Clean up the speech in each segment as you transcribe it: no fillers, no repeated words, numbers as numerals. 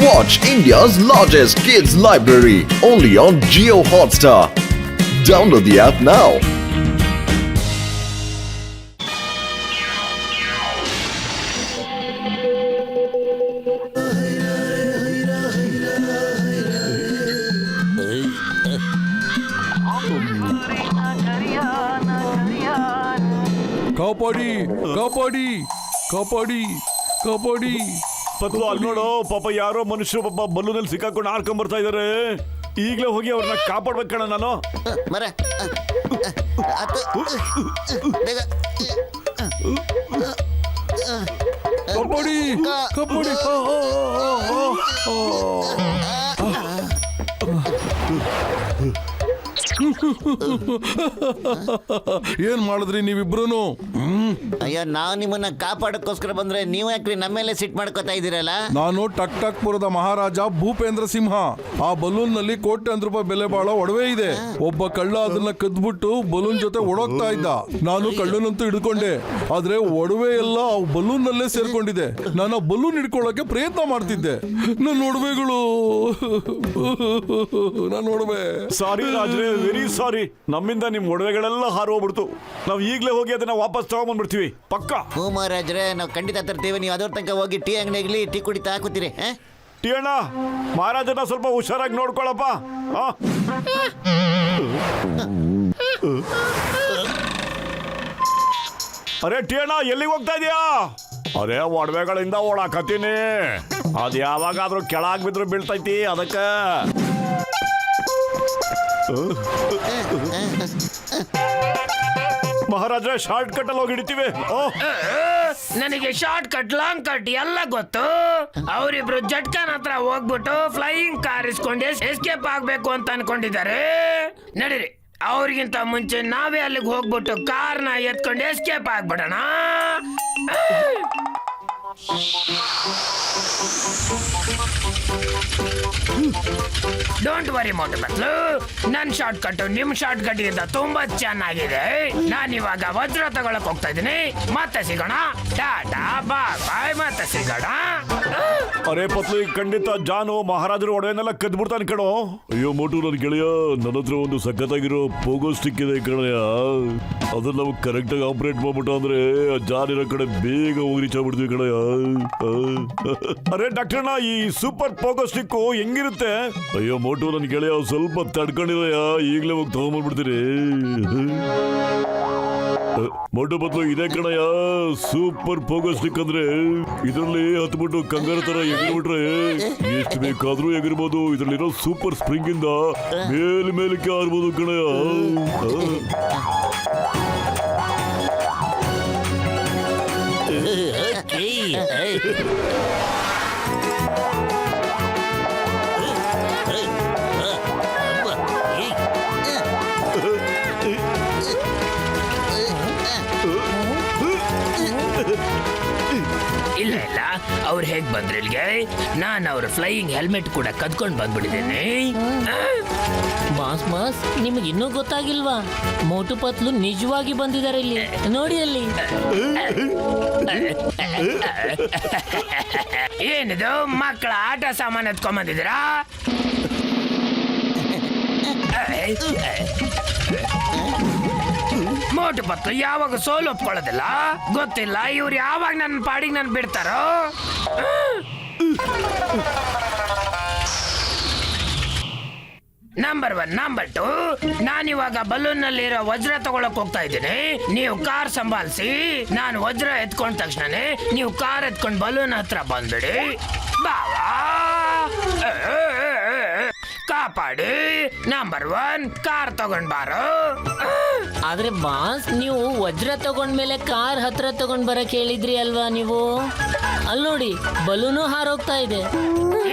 Watch India's largest kids library only on Jio Hotstar. Download the app now. ಕಾಪಾಡಿ ಕಾಪಾಡಿ ಕಾಪಾಡಿ ಕಾಪಾಡಿ. ಪತ್ಲು ಅಲ್ಲಿ ನೋಡು, ಪಾಪ ಯಾರೋ ಮನುಷ್ಯರು ಪಾಪ ಬಲ್ಲೂನಲ್ಲಿ ಸಿಕ್ಕಾಕೊಂಡು ಆರ್ಕೊಂಡ್ ಬರ್ತಾ ಇದಾರೆ. ಈಗಲೇ ಹೋಗಿ ಅವ್ರನ್ನ ಕಾಪಾಡ್ಬೇಕು ಕಣ ನಾನು. ಮರ ಕಾಪಾಡಿ ಕಾಪಾಡಿ. ಏನ್ ಮಾಡಿದ್ರಿ ನೀವಿಬ್ರು? ಅಯ್ಯೋ, ನಾವು ನಿಮ್ಮನ್ನ ಕಾಪಾಡಕ್ಕೋಸ್ಕರ ಬಂದ್ರೆ ನೀವು ಯಾಕ್ರಿ ನಮ್ಮೇಲೆ ಸಿಟ್ ಮಾಡ್ಕೋತಾ ಇದೀರಲ್ಲ? ನಾನು ಟಕ್ಟಕ್ಪುರದ ಮಹಾರಾಜ ಭೂಪೇಂದ್ರ ಸಿಂಹ. ಆ ಬಲೂನ್ ನಲ್ಲಿ ಕೋಟ್ಯಾಂತರ ರೂಪಾಯಿ ಬೆಲೆ ಬಾಳೋ ಒಡವೆ ಇದೆ. ಒಬ್ಬ ಕಳ್ಳ ಅದನ್ನ ಕದ್ಬಿಟ್ಟು ಬಲೂನ್ ಜೊತೆ ಓಡೋಗ್ತಾ ಇದ್ದ. ನಾನು ಕಳ್ಳನಂತೂ ಹಿಡ್ಕೊಂಡೆ, ಆದ್ರೆ ಒಡವೆ ಎಲ್ಲ ಬಲೂನ್ ನಲ್ಲೇ ಸೇರ್ಕೊಂಡಿದೆ. ನಾನು ಬಲೂನ್ ಹಿಡ್ಕೊಳ್ಳೋಕೆ ಪ್ರಯತ್ನ ಮಾಡ್ತಿದ್ದೆ. ನನ್ನ ಒಡವೆಗಳು, ನನ್ನ ಒಡವೆ. ಸಾರಿ ರಾಜ್ರೆ, ವೆರಿ ಸಾರಿ. ನಮ್ಮಿಂದ ನಿಮ್ ಒಡವೆಗಳೆಲ್ಲ ಹಾರೋಗ್ಬಿಡ್ತು. ನಾವ್ ಈಗಲೇ ಹೋಗಿ ಅದನ್ನ ವಾಪಸ್ ತಗೊಂಡ್ಬಂದ್ಬಿಡ್ತೀವಿ ಪಕ್ಕ. ಹ್ಞೂ ಮಹಾರಾಜ್ರೆ, ನಾವು ಖಂಡಿತ ತರ್ತೀವಿ. ನೀವು ಅದರ ತನಕ ಹೋಗಿ ಟೀ ಅಂಗಡಿಯಾಗಲಿ ಟೀ ಕುಡಿತಾ ಹಾಕುತ್ತೀರಿ. ಟೀ ಅಣ್ಣ, ಮಹಾರಾಜನ ಸ್ವಲ್ಪ ಹುಷಾರಾಗಿ ನೋಡ್ಕೊಳಪ್ಪ. ಅರೆ ಟೀ ಅಣ್ಣ, ಎಲ್ಲಿಗೆ ಹೋಗ್ತಾ ಇದೀಯಾ? ಅರೆ ಒಡವೆಗಳಿಂದ ಓಡಾಕತ್ತೀನಿ. ಅದ್ ಯಾವಾಗಾದ್ರೂ ಕೆಳಗ್ ಬಿದ್ರು ಬೀಳ್ತೈತಿ, ಅದಕ್ಕ. ಮಹಾರಾಜ ಶಾರ್ಟ್ ಕಟ್ ಅಲ್ಲಿ ಹೋಗಿ ಹಿಡಿತೀವಿ. ನನಗೆ ಶಾರ್ಟ್ ಕಟ್, ಲಾಂಗ್ ಕಟ್ ಎಲ್ಲ ಗೊತ್ತು. ಅವರಿಬ್ರು ಜಟ್ಕಾನ್ ಹತ್ರ ಹೋಗ್ಬಿಟ್ಟು ಫ್ಲೈಯಿಂಗ್ ಕಾರ್ ಇಸ್ಕೊಂಡು ಎಸ್ಕೇಪ್ ಆಗ್ಬೇಕು ಅಂತ ಅನ್ಕೊಂಡಿದ್ದಾರೆ. ನಡೀರಿ, ಅವ್ರಿಗಿಂತ ಮುಂಚೆ ನಾವೇ ಅಲ್ಲಿಗೆ ಹೋಗ್ಬಿಟ್ಟು ಕಾರ್ನ ಎತ್ಕೊಂಡು ಎಸ್ಕೇಪ್ ಆಗ್ಬಿಡೋಣ. ಡೋಂಟ್ ವರಿ ಮೋಟು ಬತ್ಲು, ನನ್ ಶಾರ್ಟ್ ಕಟ್ ನಿಮ್ ಶಾರ್ಟ್ ಕಟ್ ಗಿಂತ ತುಂಬಾ ಚೆನ್ನಾಗಿದೆ. ನಾನಿವಾಗ ವಜ್ರ ತಗೊಳಕ್ ಹೋಗ್ತಾ ಇದೀನಿ. ಮತ್ತೆ ಸಿಗೋಣ. ಟಾಟಾ ಬಾಯ್ ಬಾಯ್, ಮತ್ತೆ ಸಿಗೋಣ. ಅರೆ ಪತ್ಲಿ, ಖಂಡಿತ ಜಾನು ಮಹಾರಾಜರು ಒಡವೆನೆಲ್ಲ ಕದ್ಬಿಡ್ತಾನೆ ಕಣೋ. ಅಯ್ಯೋ ಮೋಟು, ನನ್ ಗೆಳೆಯ, ನನ್ನ ಹತ್ರ ಒಂದು ಸಖತ್ತಾಗಿರೋ ಪೋಗೋ ಸ್ಟಿಕ್ ಇದೆ ಕಣಯ್ಯ. ಅದನ್ನ ನಾವು ಕರೆಕ್ಟ್ ಆಗಿ ಆಪರೇಟ್ ಮಾಡ್ಬಿಟ್ಟು ಅಂದ್ರೆ ಜಾನ್ ಇರೋ ಕಡೆ ಬೇಗ ಹೋಗಿ ರೀಚ್ ಆಗ್ಬಿಡ್ತೀವಿ ಕಣಯ್ಯ. ಅರೆ ಡಾಕ್ಟರ್ನ, ಈ ಸೂಪರ್ ಪೋಗೋ ಸ್ಟಿಕ್ ಹೆಂಗಿರುತ್ತೆ? ಅಯ್ಯೋ ಮೋಟು, ನನ್ ಗೆಳೆಯ ಸ್ವಲ್ಪ ತಡ್ಕೊಂಡಿರಯ್ಯ, ಈಗಲೇ ಹೋಗಿ ತಗೊಂಡ್ಬಿಡ್ತೀರಿ. ಮೋಟು ಬದಲು ಇದೇ ಕಣಯ್ಯ ಸೂಪರ್ ಪೋಗೋ ಸ್ಟಿಕ್ ಅಂದ್ರೆ. ಇದರಲ್ಲಿ ಹತ್ಬಿಟ್ಟು ಕಂಗಾರ ತರ ಎಗರ್ಬಿಟ್ರೆ ಎಷ್ಟು ಬೇಕಾದ್ರೂ ಎಗರ್ಬೋದು. ಇದ್ರಲ್ಲಿರೋ ಸೂಪರ್ ಸ್ಪ್ರಿಂಗ್ ಇಂದ ಮೇಲಕ್ಕೆ ಹಾರ್ಬೋದು ಕಣಯ್ಯ. ಇಲ್ಲ ಇಲ್ಲ, ಅವ್ರು ಹೇಗ್ ಬಂದ್ರು ಇಲ್ಲಿಗೆ? ನಾನು ಅವ್ರ ಫ್ಲೈಯಿಂಗ್ ಹೆಲ್ಮೆಟ್ ಕೂಡ ಕದ್ಕೊಂಡು ಬಂದ್ಬಿಟ್ಟಿದ್ದೇನೆ. ಮಾಸ್ ಮಾಸ್, ನಿಮಗೆ ಇನ್ನೂ ಗೊತ್ತಾಗಿಲ್ವಾ? ಮೋಟು ಪತ್ಲು ನಿಜವಾಗಿ ಬಂದಿದ್ದಾರೆ ಇಲ್ಲಿ, ನೋಡಿ ಅಲ್ಲಿ. ಏನಿದು ಮಕ್ಕಳ ಆಟ ಸಾಮಾನು ಎತ್ಕೊಂಡ್ ಬಂದಿದ್ದೀರಾ? ಮೋಟು ಪತ್ಲು ಯಾವಾಗ ಸೋಲು ಒಪ್ಕೊಳ್ಳೋದಿಲ್ಲ, ಗೊತ್ತಿಲ್ಲ ಇವ್ರು ಯಾವಾಗ ನನ್ನ ಪಾಡಿಗೆ ನಾನು ಬಿಡ್ತಾರೋ. ನಂಬರ್ 1, ನಂಬರ್ 2, ನಾನಿವಾಗ ಬಲೂನ್ ನಲ್ಲಿರೋ ವಜ್ರ ತಗೊಳಕ್ ಹೋಗ್ತಾ ಇದ್ದೀನಿ. ನೀವು ಕಾರ್ ಸಂಭಾಲಿಸಿ. ನಾನು ವಜ್ರ ಎತ್ಕೊಂಡ ತಕ್ಷಣನೇ ನೀವು ಕಾರ್ ಎತ್ಕೊಂಡು ಬಲೂನ್ ಹತ್ರ ಬಂದ್ಬಿಡಿ. ಬಾವಾ ಕಾಪಾಡಿ. ನಂಬರ್ 1, ಕಾರ್ ತಗೊಂಡ್ ಬಾರೋ. ಆದ್ರೆ ಬಾಸ್, ನೀವು ವಜ್ರ ತಗೊಂಡ್ಮೇಲೆ ಕಾರ್ ಹತ್ರ ತಗೊಂಡ್ ಬರಕ್ ಹೇಳಿದ್ರಿ ಅಲ್ವಾ ನೀವು? ಅಲ್ಲಿ ನೋಡಿ, ಬಲೂನು ಹಾರೋಗ್ತಾ ಇದೆ.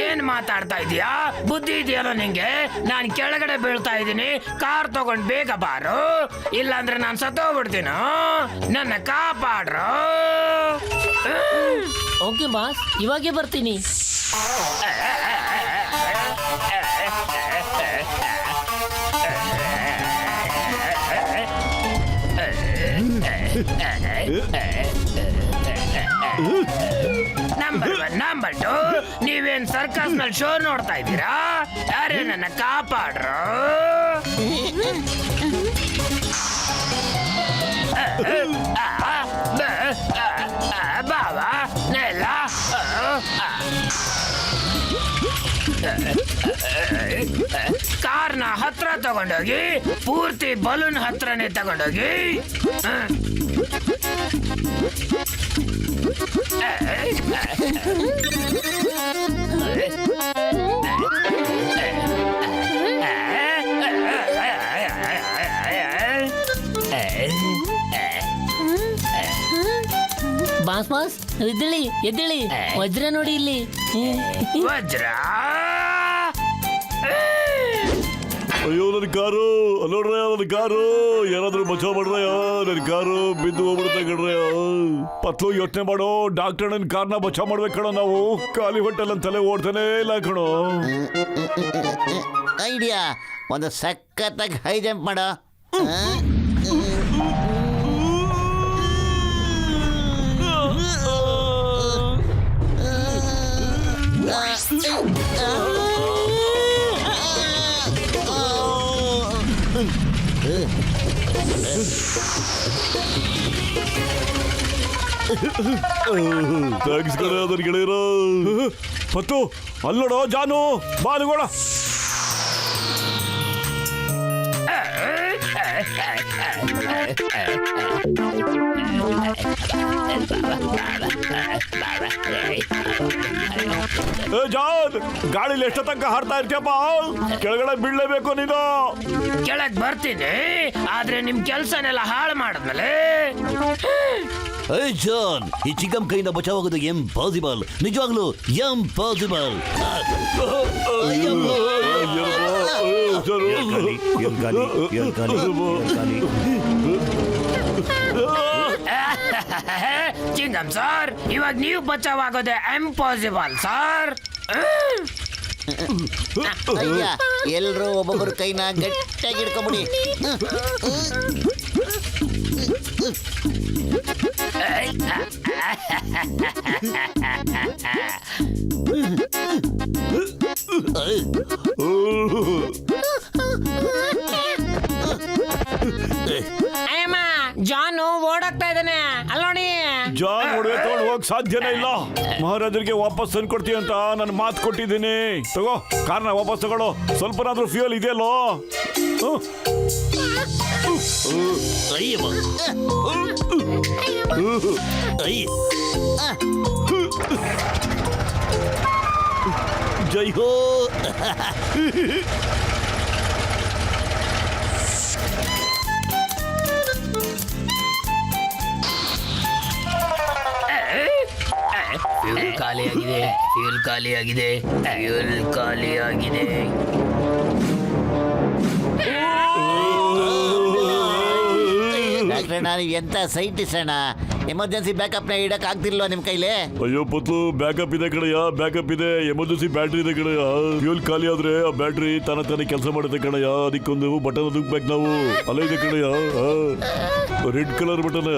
ಏನ್ ಮಾತಾಡ್ತಾ ಇದೀಯಾ? ಬುದ್ಧಿ ಇದೆಯಲ್ಲ ನಿಂಗೆ? ನಾನ್ ಕೆಳಗಡೆ ಬೀಳ್ತಾ ಇದ್ದೀನಿ. ಕಾರ್ ತಗೊಂಡ್ ಬೇಗ ಬಾರು, ಇಲ್ಲಾಂದ್ರೆ ನಾನ್ ಸತ್ತೋಗ್ಬಿಡ್ತೀನೋ. ನನ್ನ ಕಾಪಾಡ್ರು. ಓಕೆ ಬಾಸ್, ಇವಾಗೇ ಬರ್ತೀನಿ. ನಂಬರ್ 2 ನೀವೇನ್ ಸರ್ಕಸ್ ನಲ್ಲಿ ಶೋ ನೋಡ್ತಾ ಇದ್ದೀರಾ? ಯಾರೇ ನನ್ನ ಕಾಪಾಡ್ರು? ಬಾಬಾ ನೆಲ ಕಾರ್ನ ಹತ್ರ ತಗೊಂಡೋಗಿ ಪೂರ್ತಿ ಬಲೂನ್ ಹತ್ರನೇ ತಗೊಂಡೋಗಿ ಬಾಸ್ ಎದ್ದೇಳಿ ಎದ್ದೇಳಿ, ವಜ್ರ ನೋಡಿ ಇಲ್ಲಿ. ವಜ್ರ ಅಯ್ಯೋ ನನ್ನ ಕಾರು ಅಲ್ಲೋಡ್ರಯ್ಯ, ನನ್ನ ಕಾರು ಯಾರಾದ್ರೂ ಬಚಾವ್ ಮಾಡ್ರಯ್ಯ, ನನ್ನ ಕಾರು ಬಿದ್ದು ಹೋಗ್ಬಿಡುತ್ತೆ ಕಣ್ರಯ್ಯ. ಪತ್ಲು ಯೋಚನೆ ಮಾಡೋ, ಡಾಕ್ಟರ್ ನನ್ನ ಕಾರ್ನ ಬಚಾವ್ ಮಾಡ್ಬೇಕು ಕಣೋ. ನಾವು ಖಾಲಿ ಹೊಟ್ಟೆಲ್ಲ ನನ್ನ ತಲೆ ಓಡ್ತಾನೆ ಇಲ್ಲ ಕಣೋ. ಐಡಿಯಾ, ಒಂದು ಸಖತ್ತಾಗಿ ಹೈ ಜಂಪ್ ಮಾಡೋ. ಥ್ಯಾಂಕ್ಸ್ ಕಣ ನನ್ನ ಗೆಳೆಯರು. ಪತ್ತು ಅಲ್ಲೋಡೋ ಜಾನು, ಬಾಲುಗೋಡ. ಜಾನ್, ಗಾಳಿಲಿ ಎಷ್ಟ ತನಕ ಹಾಡ್ತಾ ಇರ್ತೀಯಪ್ಪ? ಕೆಳಗಡೆ ಬೀಳ್ಲೇಬೇಕು ನೀನು. ಕೆಳಗ್ ಬರ್ತೀನಿ, ಆದ್ರೆ ನಿಮ್ ಕೆಲ್ಸನೆಲ್ಲ ಹಾಳು ಮಾಡಿದ್ಮೇಲೆ ಜಾನ್, ಈ ಚಿಕ್ಕಮ್ ಕೈಯಿಂದ ಬಚಾವಾಗೋದು ಇಂಪಾಸಿಬಲ್, ನಿಜವಾಗ್ಲೂ ಇಂಪಾಸಿಬಲ್. ಚಿಂಗಮ್ ಸರ್, ಇವಾಗ ನೀವು ಬಚಾವಾಗೋದೆ ಇಂಪಾಸಿಬಲ್ ಸರ್. ಐಡಿಯಾ, ಎಲ್ರು ಒಬ್ಬೊಬ್ಬರ ಕೈನ ಗಟ್ಟಿಯಾಗಿ ಹಿಡ್ಕೊಂಬಿಡಿ. ಅಯ್ಯಮ್ಮ, ಜಾನು ಓಡಾಗ್ತಾ ಇದ್ದಾನೆ ಅಲ್ಲೋಡಿ. ಜಾನ್ ಒಡವೆ ತಗೊಂಡು ಹೋಗಕ್ ಸಾಧ್ಯನೇ ಇಲ್ಲ. ಮಹಾರಾಜರಿಗೆ ವಾಪಸ್ ತಂದು ಕೊಡ್ತೀವಿ ಅಂತ ನಾನು ಮಾತು ಕೊಟ್ಟಿದ್ದೀನಿ. ತಗೋ, ಕಾರ್ನ ವಾಪಸ್ ತಗೊಳ್ಳೋ. ಸ್ವಲ್ಪನಾದ್ರೂ ಫ್ಯೂಯಲ್ ಇದೆಯಲ್ಲೋ? ಜೈ ಹೋ. ಫ್ಯೂಲ್ ಖಾಲಿಯಾಗಿದೆ, ಫ್ಯೂಲ್ ಖಾಲಿಯಾಗಿದೆ, ಫ್ಯೂಲ್ ಖಾಲಿಯಾಗಿದೆ. ಡಾಕ್ಟ್ರೆ, ನಾನು ಎಂತ ಸೈಂಟಿಸ್ಟ್ ಅಣ್ಣ, ಎಮರ್ಜೆನ್ಸಿ ಬ್ಯಾಕಪ್ ನ ಇಡಕ್ ಆಗ್ತಿಲ್ವಾ ನಿಮ್ ಕೈಲಿ? ಅಯ್ಯೋ ಪತ್ಲು, ಬ್ಯಾಕಪ್ ಇದೆ ಕಣಯ್ಯ, ಬ್ಯಾಕಪ್ ಇದೆ. ಎಮರ್ಜೆನ್ಸಿ ಬ್ಯಾಟ್ರಿ ಇದೆ ಕಣಯ್ಯ. ಫ್ಯೂಲ್ ಖಾಲಿ ಆದ್ರೆ ಆ ಬ್ಯಾಟ್ರಿ ತಾನೇ ಕೆಲಸ ಮಾಡುತ್ತೆ ಕಣಯ್ಯ. ಅದಕ್ಕೊಂದು ಬಟನ್ ದುಗ್ಬೇಕು ನಾವು. ಅಲ್ಲ ಇದೆ ಕಣಯ್ಯ, ರೆಡ್ ಕಲರ್ ಬಟನ್.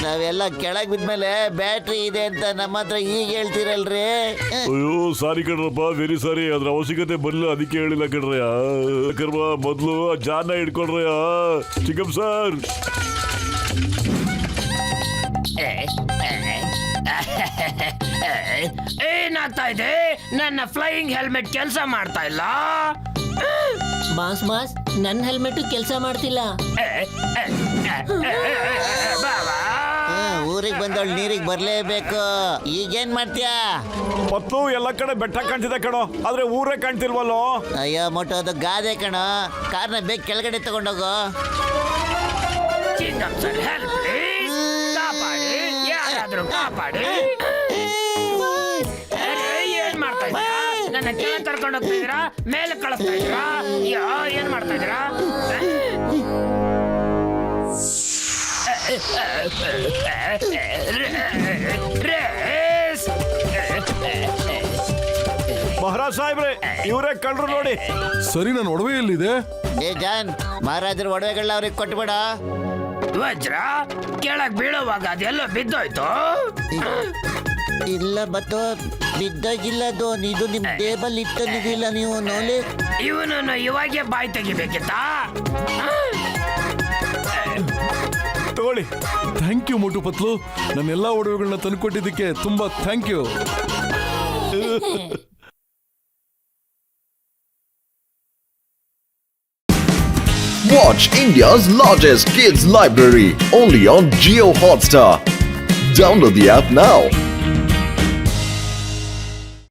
ನಾವೆಲ್ಲ ಕೆಳಗ್ ಬಿದ್ಮೇಲೆ ಬ್ಯಾಟ್ರಿ ಇದೆ ಅಂತ ನಮ್ಮ ಹತ್ರ ಈಗ ಹೇಳ್ತೀರಲ್ರಿ. ಅಯ್ಯೋ ಸಾರಿ ಕಣ್ರಪ್ಪ, ವೆರಿ ಸಾರಿ. ಅದ್ರ ಅವಶ್ಯಕತೆ ಬರಲಿಲ್ಲ, ಅದಕ್ಕೆ ಹೇಳಿಲ್ಲ ಕಣ್ರಯ್ಯ. ಕರ್ಮ ಮೊದ್ಲು ಆ ಜಾನ ಹಿಡ್ಕೊಳ್ರಯ್ಯ. ಚಿಕ್ಕಮ್ ಸರ್, ಏನಾಗ್ತಾ ಇದೆ? ನನ್ನ ಫ್ಲೈಯಿಂಗ್ ಹೆಲ್ಮೆಟ್ ಕೆಲಸ ಮಾಡ್ತಾ ಇಲ್ಲ. ಬಾಸ್, ನನ್ನ ಹೆಲ್ಮೆಟ್ ಕೆಲಸ ಮಾಡ್ತಿಲ್ಲ. ಬಾಬಾ, ಊರಿಗೆ ಬಂದವಳು ನೀರಿಗೆ ಬರ್ಲೇಬೇಕು. ಈಗೇನ್ ಮಾಡ್ತೀಯಾ? ಪತ್ತು ಎಲ್ಲ ಕಡೆ ಬೆಟ್ಟ ಕಾಣ್ತಿದೆ ಕಣೋ, ಆದ್ರೆ ಊರೇ ಕಾಣ್ತಿಲ್ವಲ್ಲೋ? ಅಯ್ಯೋ ಮೊಟ್ಟ, ಅದು ಗಾದೆ ಕಣೋ. ಕಾರ್ನ ಬೇಗ ಕೆಳಗಡೆ ತಗೊಂಡೋಗು. ಚಿಂಗಮ್ ಸರ್, ಹೆಲ್ಪ್ ಪ್ಲೀಸ್, ಕಾಪಾಡಿ, ಯಾರಾದ್ರೂ ಕಾಪಾಡಿ. ಏನ್ ಮಾಡ್ತಾ ಇದ್ದೀರಾ? ನನ್ನ ಕೆಳಗೆ ಕರ್ಕೊಂಡು ಹೋಗ್ತಾ ಇದೀರಾ, ಮೇಲೆ ಕಳಿಸ್ತಾ ಇದೀರಾ? ಏನ್ ಮಾಡ್ತಾ ಇದೀರಾ? ರೇಸ್. ಮಹಾರಾಜ್ ಸಾಹೇಬ್ರೆ ಇವರೇ ಕಳ್ರು ನೋಡಿ. ಸರಿ, ನನ್ನ ಒಡವೆ ಎಲ್ಲಿದೆ? ಏ ಜಾನ್, ಮಹಾರಾಜರ ಒಡವೆಗಳನ್ನ ಅವ್ರಿಗೆ ಕೊಟ್ಬಿಡ. ವಜ್ರ ಕೆಳಗ್ ಬೀಳುವಾಗ ಅದೆಲ್ಲೋ ಬಿದ್ದೋಯ್ತು. ಇಲ್ಲ ಬತ್ತು ಬಿದ್ದಾಗಿಲ್ಲದು, ಇದು ನಿಮ್ ಟೇಬಲ್ ಇಟ್ಟದಿಲ್ಲ ನೀವು ನೋಡಿ. ಇವನನ್ನು ಇವಾಗೆ ಬಾಯಿ ತೆಗಿಬೇಕಿತ್ತಾ? ತಗೊಳ್ಳಿ. ಥ್ಯಾಂಕ್ ಯು ಮೋಟು ಪತ್ಲು, ನನ್ನ ಎಲ್ಲಾ ಒಡವೆಗಳನ್ನ ತಂದುಕೊಟ್ಟಿದ್ದಕ್ಕೆ ತುಂಬಾ thank you. Watch India's largest kids library only on Geo Hotstar. Download the app now.